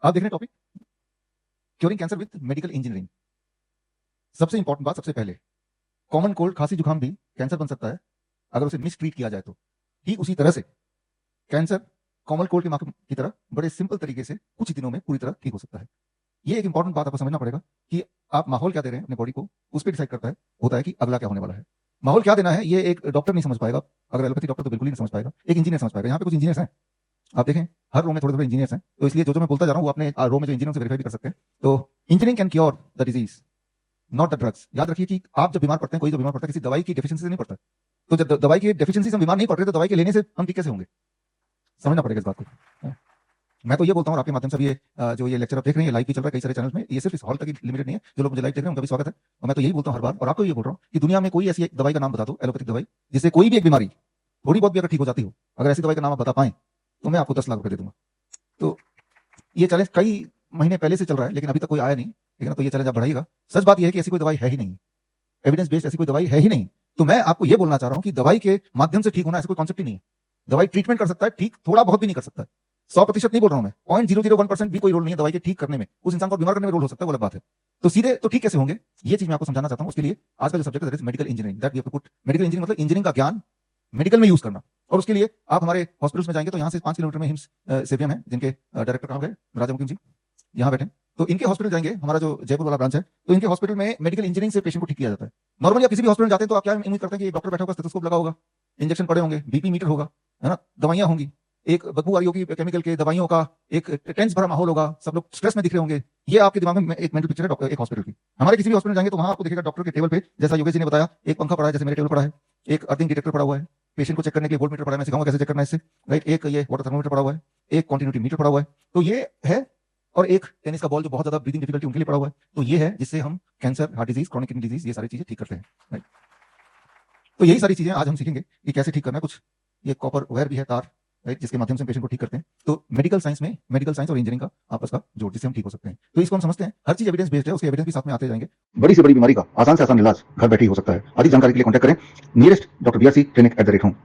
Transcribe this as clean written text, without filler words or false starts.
आप देख रहे हैं topic curing cancer with medical engineering. सबसे इंपॉर्टेंट बात, सबसे पहले कॉमन कोल्ड खांसी जुकाम भी कैंसर बन सकता है अगर उसे मिस ट्रीट किया जाए तो। ठीक उसी तरह से कैंसर कॉमन कोल्ड के माफक की तरह बड़े सिंपल तरीके से कुछ दिनों में पूरी तरह ठीक हो सकता है। ये एक इंपॉर्टेंट बात आपको समझना पड़ेगा कि आप माहौल क्या दे रहे हैं अपने बॉडी को, उस पर डिसाइड करता है होता है कि अगला क्या होने वाला है। माहौल क्या देना है ये एक डॉक्टर नहीं समझ पाएगा, अगर एलोपैथी डॉक्टर तो बिल्कुल ही नहीं समझ पाएगा, एक इंजीनियर समझ पाएगा। यहाँ पे कुछ इंजीनियर्स हैं, आप देखें हर रो में थोड़े थोड़े इंजीनियर्स हैं, तो इसलिए जो मैं बोलता जा रहा हूँ वो अपने रो में जो इंजीनियर से वेरीफाई भी कर सकते हैं। तो engineering can cure the disease not the drugs. याद रखिए कि आप जब बीमार पड़ते हैं, कोई जो बीमार पड़ता है किसी दवाई की डेफिशिएंसी से नहीं पड़ता। तो जब दवाई की डेफिशिएंसी से हम बीमार नहीं पड़ रहे तो दवाई के लेने से हम ठीक कैसे होंगे, समझना पड़ेगा इस बात को। मैं तो ये बोलता हूँ आपके माध्यम से, ये जो ये लेक्चर आप देख रहे हैं लाइव भी चल रहा है कई सारे चैनल्स में, ये सिर्फ इस हॉल तक ही लिमिटेड नहीं है। जो लोग मुझे लाइव देख रहे हैं उनका भी स्वागत है। और मैं तो यही बोलता हूँ हर बार, और आपको ये बोल रहा हूँ कि दुनिया में कोई ऐसी एक दवाई का नाम बता दो, एलोपैथिक दवाई, जिससे कोई भी एक बीमारी थोड़ी बहुत भी अगर ठीक हो जाती हो, अगर ऐसी दवाई का नाम आप बता पाएं तो मैं आपको 10 लाख रुपए दे दूंगा। तो ये चैलेंज कई महीने पहले से चल रहा है लेकिन अभी तक कोई आया नहीं, लेकिन तो ये चैलेंज आप बढ़ाइएगा। सच बात यह है कि ऐसी कोई दवाई है ही नहीं, एविडेंस बेस्ड ऐसी कोई दवाई है ही नहीं। तो मैं आपको ये बोलना चाह रहा हूं कि दवाई के माध्यम से ठीक होना ऐसा कोई कॉन्सेप्ट ही नहीं है। दवाई ट्रीटमेंट कर सकता है, ठीक थोड़ा बहुत भी नहीं कर सकता है। 100% नहीं बोल रहा हूं मैं, 0.001% भी कोई रोल नहीं है दवाई के ठीक करने में। उस इंसान को बीमार करने में रोल हो सकता है, वो अलग बात है। तो सीधे तो ठीक कैसे होंगे, ये चीज मैं आपको समझाना चाहता हूं। उसके लिए आज का जो सब्जेक्ट है medical engineering, that we have to put medical engineering मतलब इंजीनियरिंग का ज्ञान मेडिकल में यूज करना। और उसके लिए आप हमारे हॉस्पिटल्स में जाएंगे तो यहाँ से 5 किलोमीटर में हिम्स सेवियम है, जिनके डायरेक्टर कहाँ गए, राजा मुकिम जी यहाँ बैठे। तो इनके हॉस्पिटल जाएंगे, हमारा जो जयपुर वाला ब्रांच है, तो इनके हॉस्पिटल में मेडिकल इंजीनियरिंग से पेशेंट को ठीक किया जाता है। नॉर्मली आप किसी भी हॉस्पिटल जाते हैं तो आप क्या उम्मीद करते हैं कि एक डॉक्टर बैठा होगा, स्टेथोस्कोप लगा होगा, इंजेक्शन पड़े होंगे, बीपी मीटर होगा, है ना, दवाइयां होंगी, एक बदबू आ रही होगी केमिकल के दवाइयों का, एक टेंस भरा माहौल होगा, सब लोग स्ट्रेस में दिख रहे होंगे। ये आपके दिमाग में एक मेंटल पिक्चर है डॉक्टर एक हॉस्पिटल की। हमारे किसी भी हॉस्पिटल जाएंगे तो वहां आपको दिखेगा डॉक्टर के टेबल पे, जैसा योगेश जी ने बताया, एक पंखा पड़ा है जैसे मेरे टेबल पड़ा है, एक अर्थिंग डिटेक्टर पड़ा हुआ है, पेशेंट को चेक करने के लिए वोल्ट मीटर पड़ा है, मैं सिखाऊंगा कैसे चेक करना है इससे, राइट। एक ये वाटर थर्मोमीटर पड़ा हुआ है, एक कॉन्टिन्यूटी मीटर पड़ा हुआ है, तो ये है। और एक टेनिस का बॉल जो बहुत ज्यादा ब्रीदिंग डिफिकल्टी उनके लिए पड़ा हुआ है। तो ये है जिससे हम cancer, heart disease, chronic kidney disease, ये सारी चीजें ठीक करते हैं, राइट। तो यही सारी चीजें आज हम सीखेंगे कि कैसे ठीक करना है। कुछ ये कॉपर वायर भी है, तार, राइट, जिसके माध्यम से हम पेशेंट को ठीक करते हैं। तो मेडिकल साइंस में मेडिकल साइंस और इंजीनियरिंग का आपस का जोड़, जिससे हम ठीक हो सकते हैं। तो इसको हम समझते हैं, हर चीज एविडेंस बेस्ड है, उसके एविडेंस भी साथ में आते जाएंगे। बड़ी से बड़ी बीमारी का आसान से आसान इलाज घर बैठे ही हो सकता है। अधिक जानकारी के लिए कॉन्टैक्ट करें nearest doctor BRC clinic @ home.